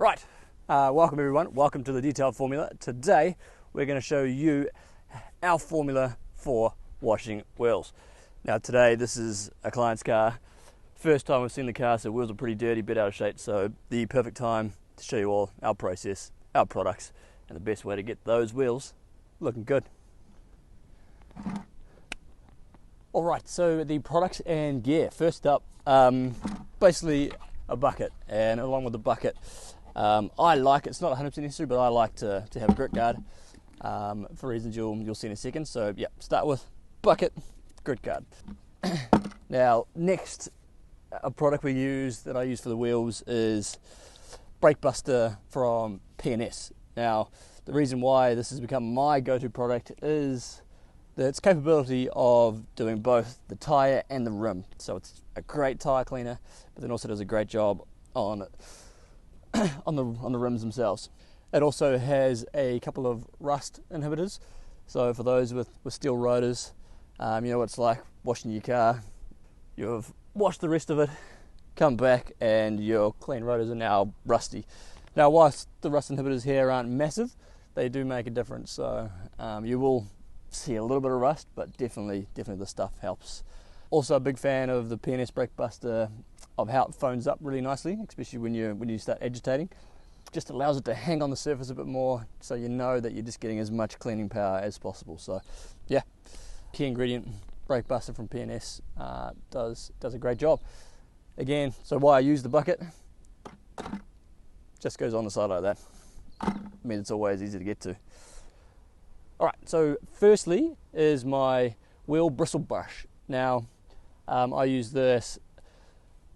Right, welcome everyone, welcome to the Detailed Formula. Today we're going to show you our formula for washing wheels. Now today this is a client's car, first time we've seen the car, so wheels are pretty dirty, a bit out of shape, so the perfect time to show you all our process, our products, and the best way to get those wheels looking good. Alright, so the products and gear. First up, basically a bucket, and along with the bucket, I like, it's not 100% necessary, but I like to have a grit guard for reasons you'll see in a second. So yeah, start with bucket, grit guard. Now next, a product we use that I use for the wheels is Brake Buster from P&S. Now the reason why this has become my go-to product is its capability of doing both the tyre and the rim. So it's a great tyre cleaner, but then also does a great job on on the rims themselves. It also has a couple of rust inhibitors. So for those with steel rotors, you know what it's like washing your car. You've washed the rest of it, come back, and your clean rotors are now rusty. Now, whilst the rust inhibitors here aren't massive, they do make a difference. So you will see a little bit of rust, but definitely the stuff helps. Also a big fan of the P&S Brake Buster, of how it foams up really nicely, especially when you start agitating. Just allows it to hang on the surface a bit more, so you know that you're just getting as much cleaning power as possible. So yeah, key ingredient, Brake Buster from P&S does a great job. Again, so why I use the bucket, just goes on the side like that. I mean, it's always easy to get to. Alright, so firstly is my wheel bristle brush. Now I use this.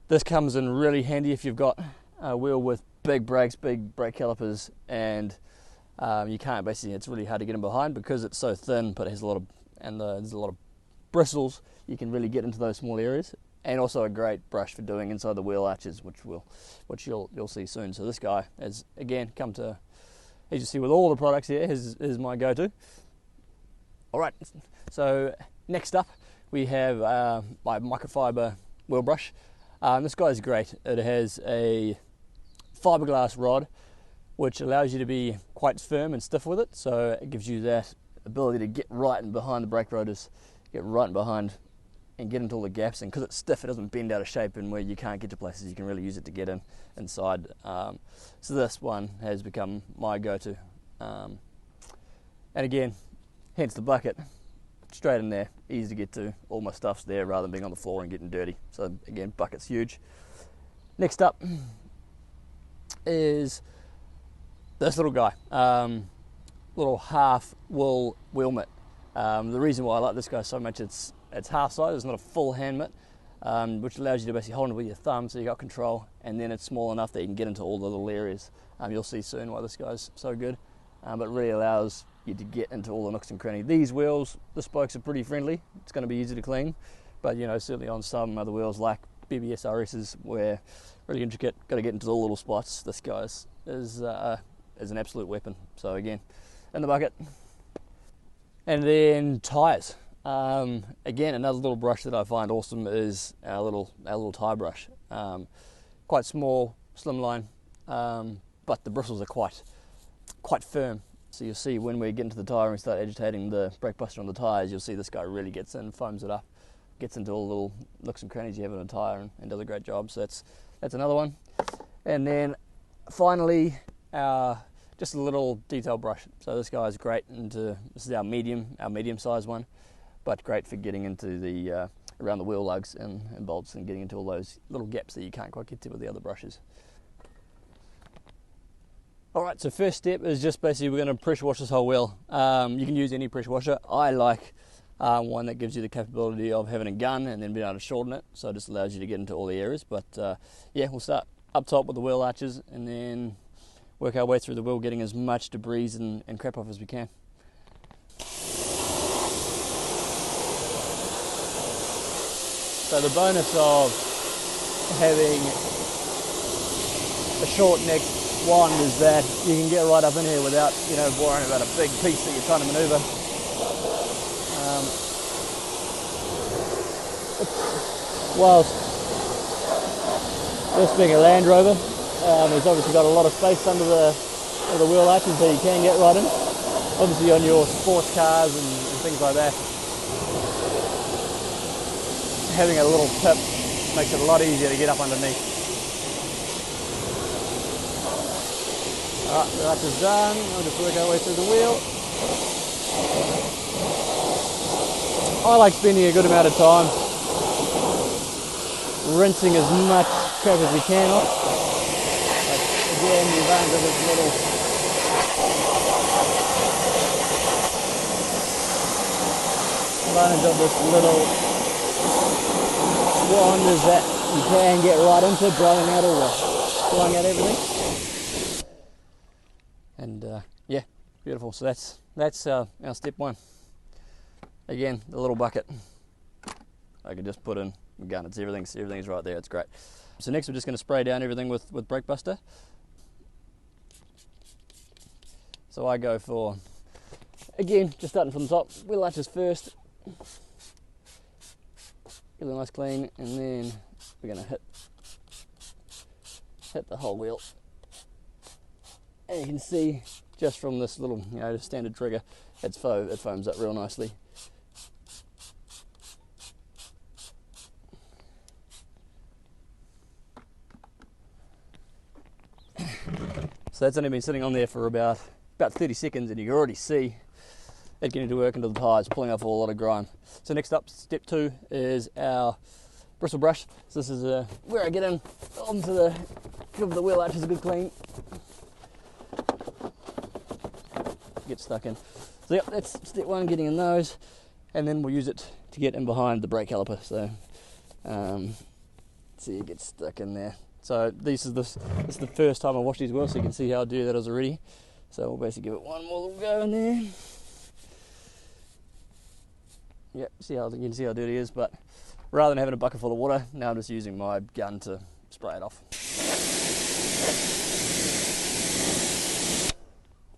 This comes in really handy if you've got a wheel with big brakes, big brake calipers, and you can't basically, it's really hard to get in behind because it's so thin, but it has there's a lot of bristles. You can really get into those small areas, and also a great brush for doing inside the wheel arches, which you'll see soon. So this guy has again come to, as you see with all the products here, is my go-to. All right, so next up we have my microfiber wheel brush. This guy is great. It has a fiberglass rod which allows you to be quite firm and stiff with it, so it gives you that ability to get right in behind the brake rotors, get right in behind and get into all the gaps, and because it's stiff it doesn't bend out of shape, and where you can't get to places you can really use it to get inside. So this one has become my go-to, and again, hence the bucket, straight in there, easy to get to, all my stuff's there rather than being on the floor and getting dirty. So again, bucket's huge. Next up is this little guy, little half wool wheel mitt. The reason why I like this guy so much, it's half size, it's not a full hand mitt, which allows you to basically hold it with your thumb so you got control, and then it's small enough that you can get into all the little areas. You'll see soon why this guy's so good, but it really allows you to get into all the nooks and crannies. These wheels, the spokes are pretty friendly, it's going to be easy to clean, but you know, certainly on some other wheels like BBS RS's where really intricate, got to get into the little spots, this guy is an absolute weapon. So again, in the bucket. And then tyres. Again, another little brush that I find awesome is our little tyre brush. Quite small, slimline, but the bristles are quite firm. So you'll see when we get into the tyre and we start agitating the brake buster on the tyres, you'll see this guy really gets in, foams it up, gets into all the little nooks and crannies you have in a tyre, and does a great job. So that's another one. And then finally, just a little detail brush. So this guy is great this is our medium sized one, but great for getting into the around the wheel lugs and bolts, and getting into all those little gaps that you can't quite get to with the other brushes. Alright, so first step is just basically we're going to pressure wash this whole wheel. You can use any pressure washer. I like one that gives you the capability of having a gun and then being able to shorten it, so it just allows you to get into all the areas. But yeah, we'll start up top with the wheel arches and then work our way through the wheel, getting as much debris and crap off as we can. So the bonus of having a short neck wand is that you can get right up in here without, you know, worrying about a big piece that you're trying to manoeuvre. Whilst this being a Land Rover, It's obviously got a lot of space under the wheel arches, so you can get right in. Obviously on your sports cars and things like that, having a little tip makes it a lot easier to get up underneath. Alright, the arch is done. I'll just work our way through the wheel. I like spending a good amount of time rinsing as much crap as we can off. Like, again, the advantage of this little wand is that you can get right into blowing out everything. And yeah, beautiful. So that's our step one. Again, the little bucket. I can just put in a gun. Everything's right there. It's great. So next we're just going to spray down everything with Brake Buster. So I go for, again, just starting from the top, wheel arches first. Get a nice clean, and then we're going to hit the whole wheel. And you can see just from this little, standard trigger, it foams up real nicely. So that's only been sitting on there for about 30 seconds, and you can already see it getting to work into the tyres, pulling off a lot of grime. So next up, step 2 is our bristle brush. So this is where I get in onto give the wheel arches a good clean. Get stuck in. So yep, that's step 1, getting in those, and then we'll use it to get in behind the brake caliper. So see it gets stuck in there. So this is the first time I washed these wheels, so you can see how dirty that is already. So we'll basically give it one more little go in there. Yep, you can see how dirty it is, but rather than having a bucket full of water, now I'm just using my gun to spray it off.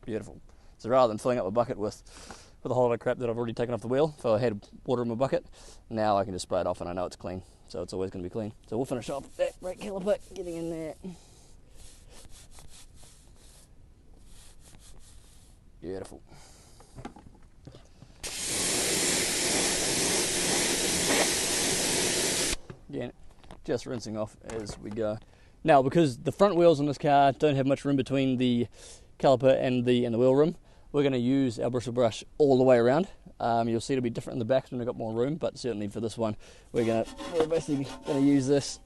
Beautiful. So rather than filling up a bucket with a whole lot of crap that I've already taken off the wheel, if I had water in my bucket, now I can just spray it off and I know it's clean. So it's always going to be clean. So we'll finish off that brake caliper, getting in there. Beautiful. Again, just rinsing off as we go. Now, because the front wheels on this car don't have much room between the caliper and the wheel rim, we're going to use our bristle brush all the way around. You'll see it'll be different in the back when we've got more room, but certainly for this one, we're basically going to use this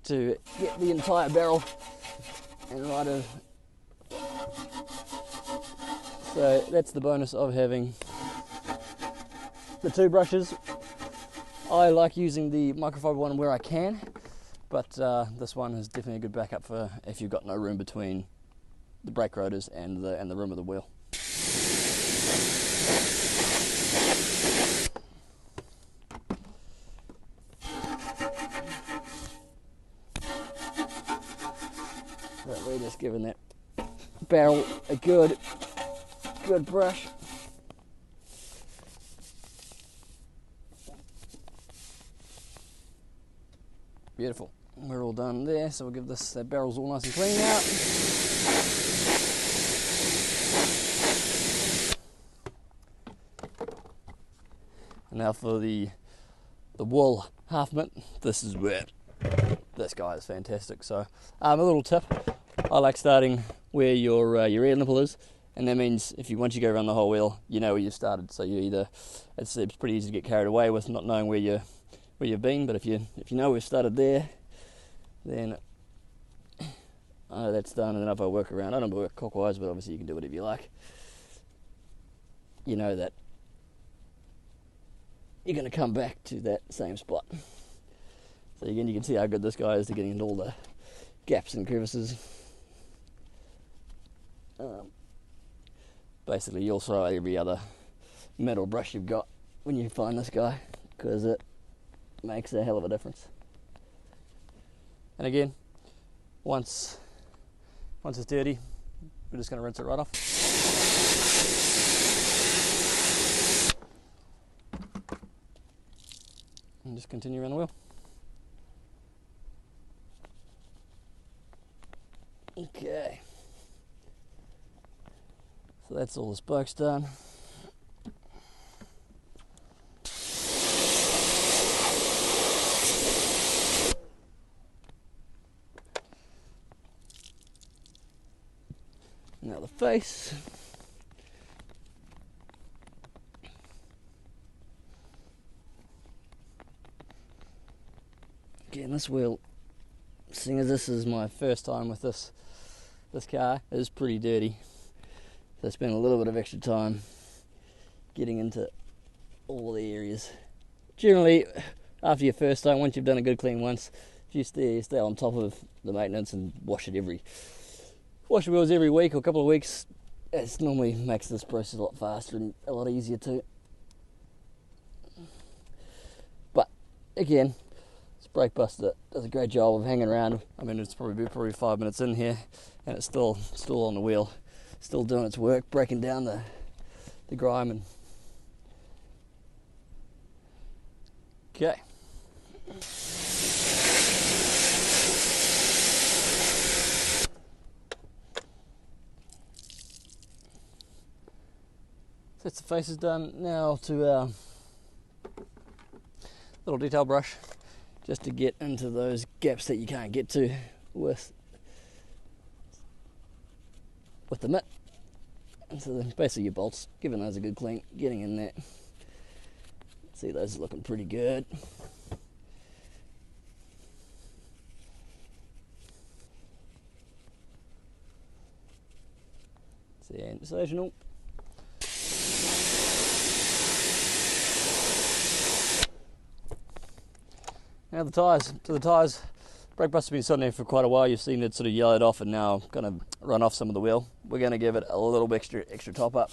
to get the entire barrel and right of. So that's the bonus of having the 2 brushes. I like using the microfiber one where I can, but this one is definitely a good backup for if you've got no room between the brake rotors and the rim of the wheel. So we're just giving that barrel a good brush. Beautiful. We're all done there, so we'll give that barrel's all nice and clean now. And now for the wool half mitt. This is where this guy is fantastic. So a little tip: I like starting where your air nipple is, and that means once you go around the whole wheel, you know where you started. So it's pretty easy to get carried away with not knowing where you've been. But if you know we've started there, then that's done. And then if I work around, I don't work clockwise, but obviously you can do whatever you like. You know that you're going to come back to that same spot. So again, you can see how good this guy is to getting into all the gaps and crevices. Basically, you'll throw out every other metal brush you've got when you find this guy, because it makes a hell of a difference. And again, once it's dirty, we're just going to rinse it right off. And just continue around the wheel. Okay. So that's all the spokes done. Now the face. Again, this wheel, seeing as this is my first time with this car, is pretty dirty. So I spent a little bit of extra time getting into all the areas. Generally, after your first time, once you've done a good clean once, if you stay on top of the maintenance and wash the wheels every week or a couple of weeks, it normally makes this process a lot faster and a lot easier too. But again, this brake buster does a great job of hanging around. I mean, it's probably 5 minutes in here, and it's still on the wheel, still doing its work, breaking down the grime. And okay. That's the faces done. Now to our little detail brush, just to get into those gaps that you can't get to with the mitt. And so then basically your bolts, giving those a good clean, getting in there. See, those are looking pretty good. See, incisional. Now the tyres. So the tyres, brake buster's been sitting there for quite a while. You've seen it sort of yellowed off and now going to run off some of the wheel. We're going to give it a little bit extra top up.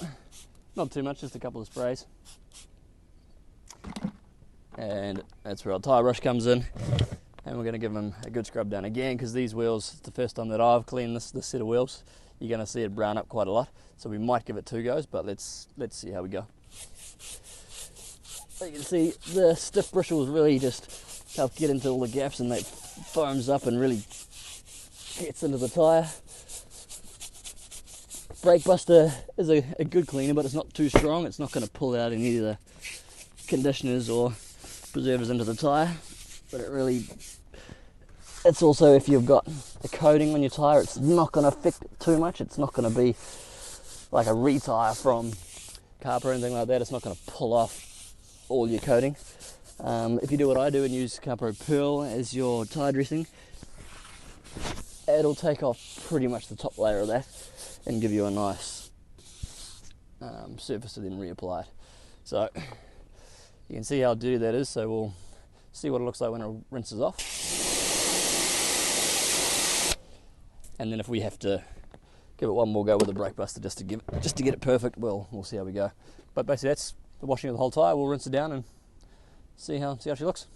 Not too much, just a couple of sprays. And that's where our tyre brush comes in. And we're going to give them a good scrub down again, because these wheels, it's the first time that I've cleaned this set of wheels. You're going to see it brown up quite a lot. So we might give it 2 goes, but let's see how we go. So you can see the stiff bristles really just help get into all the gaps, and that foams up and really gets into the tyre. Brake buster is a good cleaner, but it's not too strong. It's not going to pull out any of the conditioners or preservers into the tyre, but it's also, if you've got a coating on your tyre, it's not going to affect it too much. It's not going to be like a re-tyre from Carper or anything like that. It's not going to pull off all your coating. If you do what I do and use Carpro Pearl as your tyre dressing, it'll take off pretty much the top layer of that and give you a nice surface to then reapply it. So you can see how dirty that is, so we'll see what it looks like when it rinses off. And then if we have to give it one more go with the brake buster just to get it perfect, we'll see how we go. But basically that's the washing of the whole tyre. We'll rinse it down and see how she looks.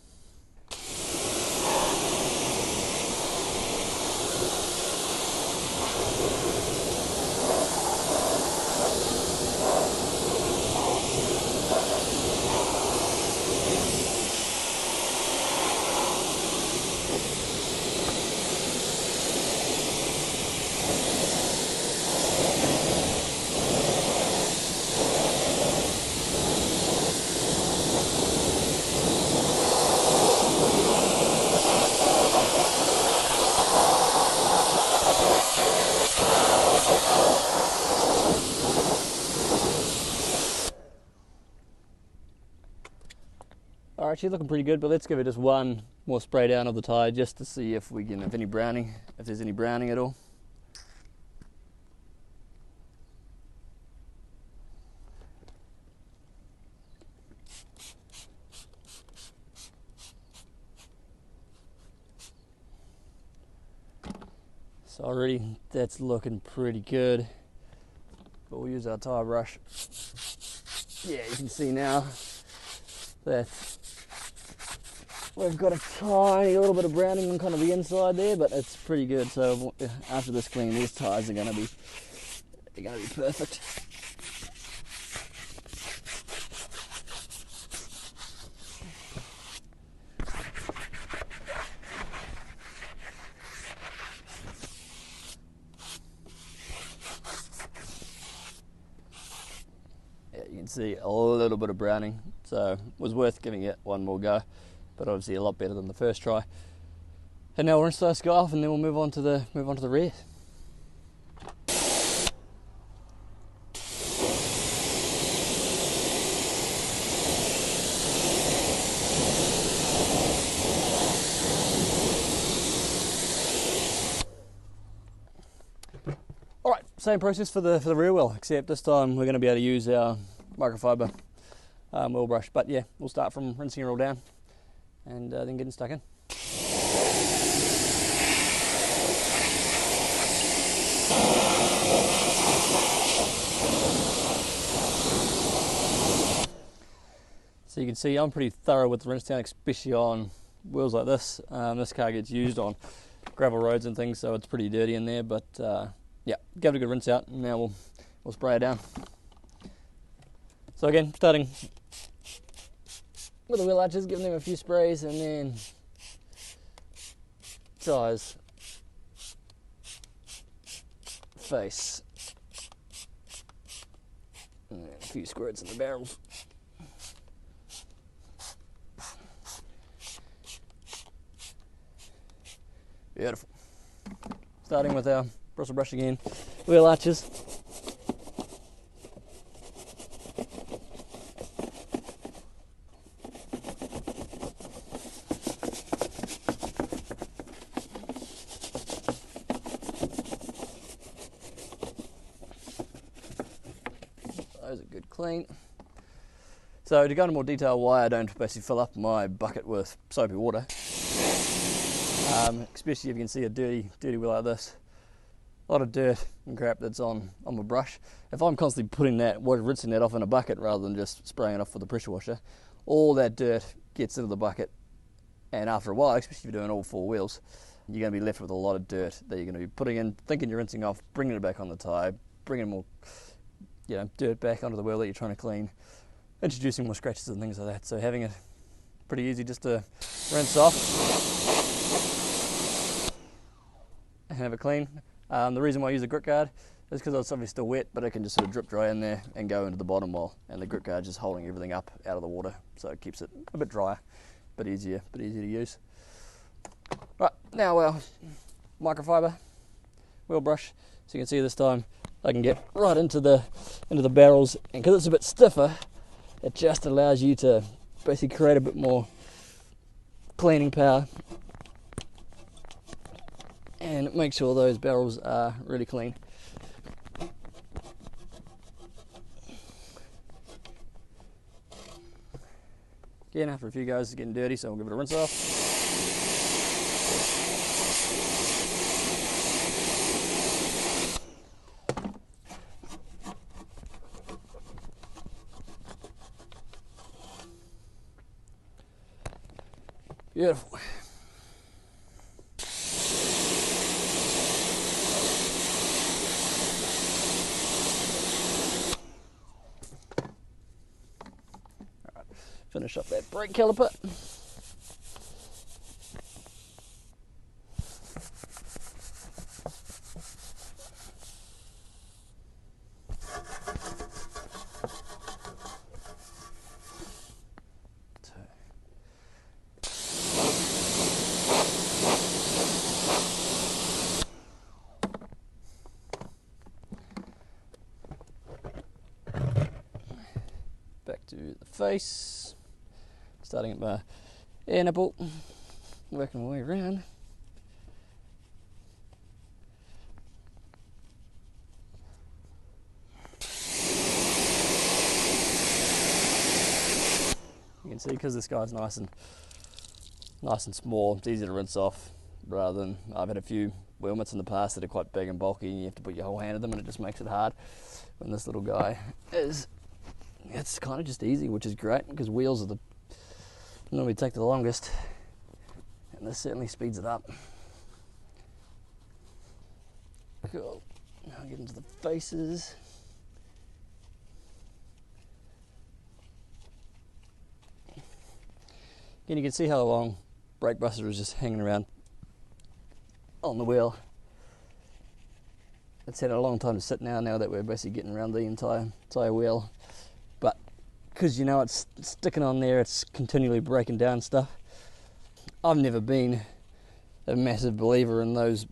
Alright, she's looking pretty good, but let's give it just one more spray down of the tyre just to see if we can, if there's any browning at all. So already that's looking pretty good, but we'll use our tyre brush. Yeah, you can see now that we've got a tiny little bit of browning on kind of the inside there, but it's pretty good. So after this clean, these tyres are going to be perfect. can see a little bit of browning, so it was worth giving it one more go, but obviously a lot better than the first try. And now we'll rinse this guy off, and then we'll move on to the rear. Alright, same process for the rear wheel, except this time we're going to be able to use our microfiber wheel brush. But yeah, we'll start from rinsing it all down and then getting stuck in. So you can see I'm pretty thorough with the rinse down, especially on wheels like this. This car gets used on gravel roads and things, so it's pretty dirty in there, but yeah, give it a good rinse out, and now we'll spray it down. So again, starting with the wheel arches, giving them a few sprays, and then tyres, face, and then a few squirts in the barrels. Beautiful. Starting with our bristle brush again, wheel arches. Those are good clean. So to go into more detail why I don't basically fill up my bucket with soapy water, especially if you can see a dirty wheel like this, a lot of dirt and crap that's on my brush. If I'm constantly putting that, rinsing that off in a bucket rather than just spraying it off with a pressure washer, all that dirt gets into the bucket, and after a while, especially if you're doing all four wheels, you're going to be left with a lot of dirt that you're going to be putting in, thinking you're rinsing off, bringing it back on the tyre, bringing more dirt back onto the wheel that you're trying to clean, introducing more scratches and things like that. So having it pretty easy just to rinse off and have it clean. The reason why I use a grit guard is because it's obviously still wet, but it can just sort of drip dry in there and go into the bottom wall, and the grit guard just holding everything up out of the water, so it keeps it a bit drier, but easier to use. Right, now our microfiber wheel brush. So you can see this time I can get right into the barrels, and because it's a bit stiffer, it just allows you to basically create a bit more cleaning power and make sure those barrels are really clean. Again, after a few goes, it's getting dirty, so we'll give it a rinse off. Beautiful. Finish up that brake caliper. Back to the face. Starting at my air nipple, working my way around. You can see because this guy's nice and small, it's easy to rinse off, rather than I've had a few wheel mitts in the past that are quite big and bulky, and you have to put your whole hand in them, and it just makes it hard. When this little guy is, it's kind of just easy, which is great because wheels are normally take the longest, and this certainly speeds it up. Cool. Now get into the faces. Again, you can see how long brake buster is just hanging around on the wheel. It's had a long time to sit now that we're basically getting around the entire wheel. But because you know it's sticking on there, it's continually breaking down stuff. I've never been a massive believer in those,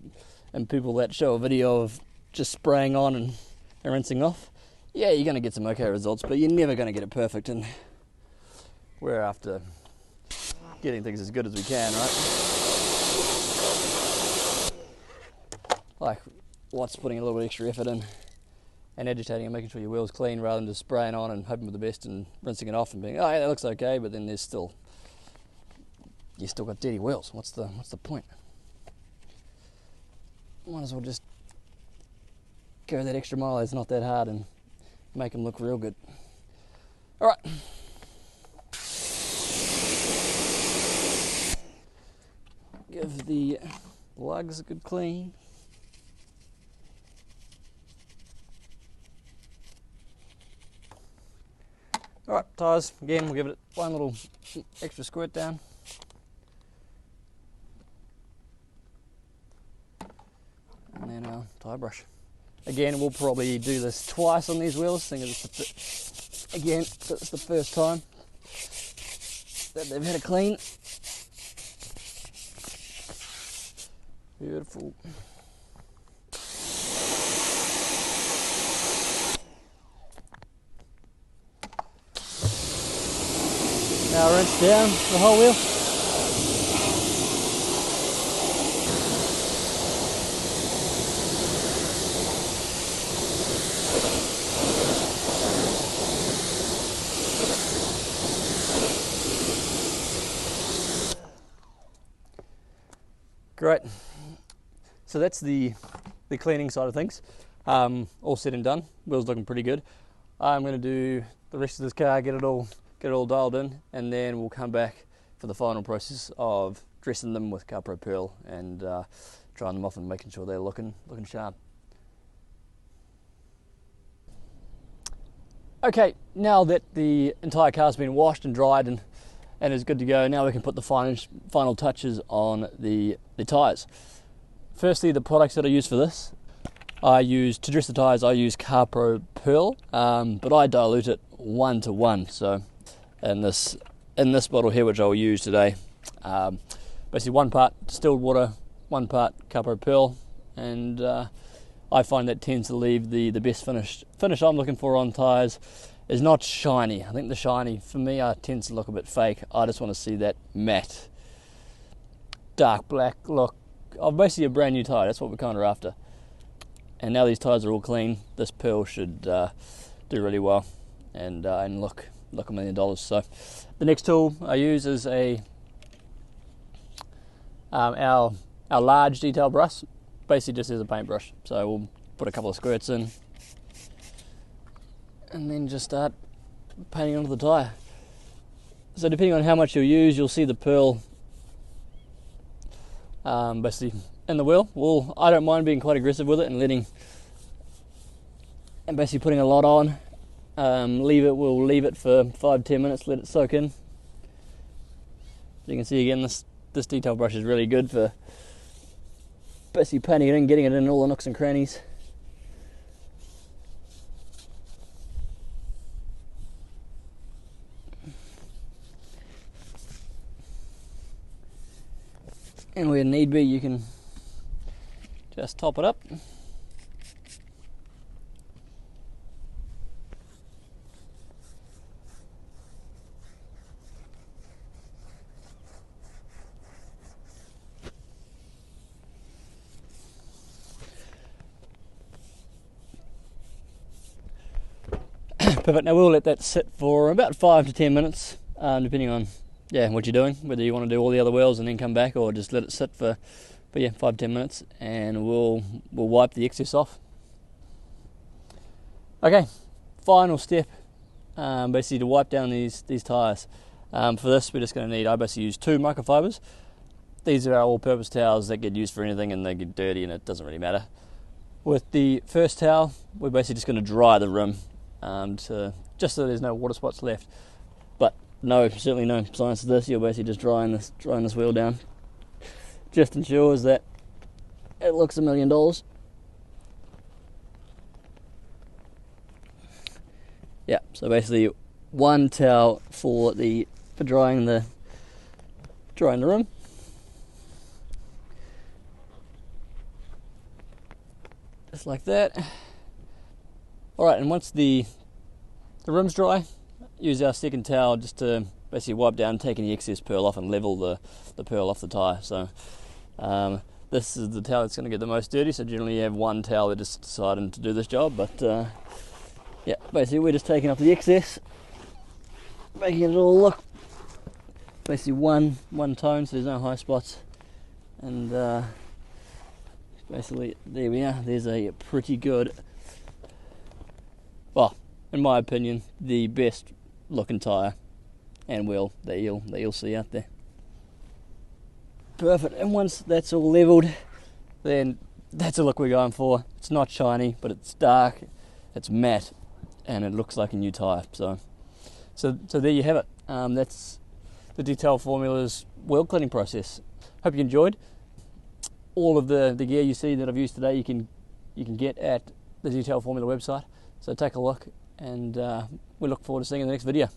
and people that show a video of just spraying on and rinsing off. Yeah, you're going to get some okay results, but you're never going to get it perfect, and we're after getting things as good as we can, right? Like, what's putting a little bit extra effort in and agitating and making sure your wheel's clean rather than just spraying on and hoping for the best and rinsing it off and being, oh yeah, that looks okay, but then you still got dirty wheels. What's the point? Might as well just go that extra mile. It's not that hard and make them look real good. All right. Give the lugs a good clean. Alright, tyres, again we'll give it one little extra squirt down. And then our tyre brush. Again, we'll probably do this twice on these wheels, seeing as it's the first time that they've had a clean. Beautiful. Now rinse down the whole wheel. Great. So that's the cleaning side of things. All said and done. Wheel's looking pretty good. I'm going to do the rest of this car, get it all dialed in, and then we'll come back for the final process of dressing them with Carpro Pearl and drying them off and making sure they're looking sharp. Okay, now that the entire car's been washed and dried and is good to go, now we can put the final touches on the tyres. Firstly, the products that I use for this, to dress the tyres, I use Carpro Pearl, but I dilute it 1:1. So in this bottle here, which I'll use today, basically 1 part distilled water, 1 part Carpro Pearl, and I find that tends to leave the best finish I'm looking for on tyres is not shiny. I think the shiny, for me, tends to look a bit fake. I just want to see that matte, dark black look of basically a brand new tyre. That's what we're kind of after. And now these tyres are all clean, this Pearl should do really well and look $1 million. So the next tool I use is our large detail brush, basically just as a paintbrush. So we'll put a couple of squirts in and then just start painting onto the tyre. So depending on how much you'll use, you'll see the Pearl basically in the wheel. I don't mind being quite aggressive with it and basically putting a lot on. We'll leave it for 5-10 minutes, let it soak in. You can see again, this detail brush is really good for basically painting it in, getting it in all the nooks and crannies. And where need be, you can just top it up. Perfect. Now we'll let that sit for about 5 to 10 minutes, depending on what you're doing, whether you want to do all the other wheels and then come back, or just let it sit for 5-10 minutes, and we'll wipe the excess off. Okay, final step, basically to wipe down these tyres. For this, we're just going to need, I basically use 2 microfibers. These are our all-purpose towels that get used for anything, and they get dirty and it doesn't really matter. With the first towel, we're basically just going to dry the rim, just so there's no water spots left. But certainly no science to this. You're basically just drying this wheel down. Just ensures that it looks $1 million. Yeah, so basically one towel for drying the rim. Just like that. Alright, and once the rim's dry, use our second towel just to basically wipe down, take any excess pearl off and level the pearl off the tyre. So this is the towel that's going to get the most dirty, so generally you have one towel that just decided to do this job, but yeah, basically we're just taking off the excess, making it all look basically one tone, so there's no high spots, and basically there we are. There's a pretty good, well, in my opinion, the best looking tyre and wheel that you'll see out there. Perfect. And once that's all leveled, then that's the look we're going for. It's not shiny, but it's dark, it's matte, and it looks like a new tyre. So there you have it. That's the Detail Formulas wheel cleaning process. Hope you enjoyed. All of the gear you see that I've used today, you can get at the Detail Formula website. So take a look, and we look forward to seeing you in the next video.